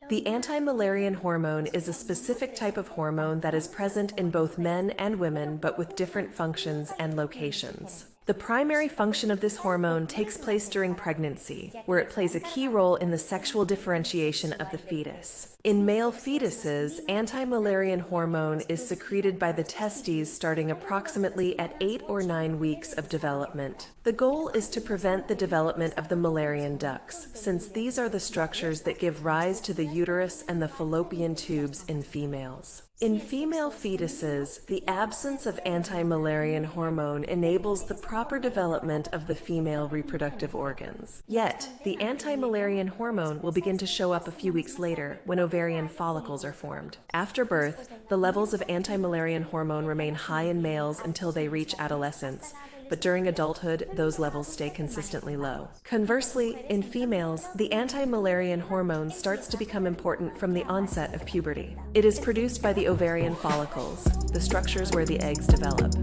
The anti-Müllerian hormone is a specific type of hormone that is present in both men and women, but with different functions and locations. The primary function of this hormone takes place during pregnancy, where it plays a key role in the sexual differentiation of the fetus. In male fetuses, anti-Müllerian hormone is secreted by the testes starting approximately at 8 or 9 weeks of development. The goal is to prevent the development of the Müllerian ducts, since these are the structures that give rise to the uterus and the fallopian tubes in females. In female fetuses, the absence of anti-Müllerian hormone enables the proper development of the female reproductive organs. Yet, the anti-Müllerian hormone will begin to show up a few weeks later when ovarian follicles are formed. After birth, the levels of anti-Müllerian hormone remain high in males until they reach adolescence, but during adulthood, those levels stay consistently low. Conversely, in females, the anti-Müllerian hormone starts to become important from the onset of puberty. It is produced by the ovarian follicles, the structures where the eggs develop.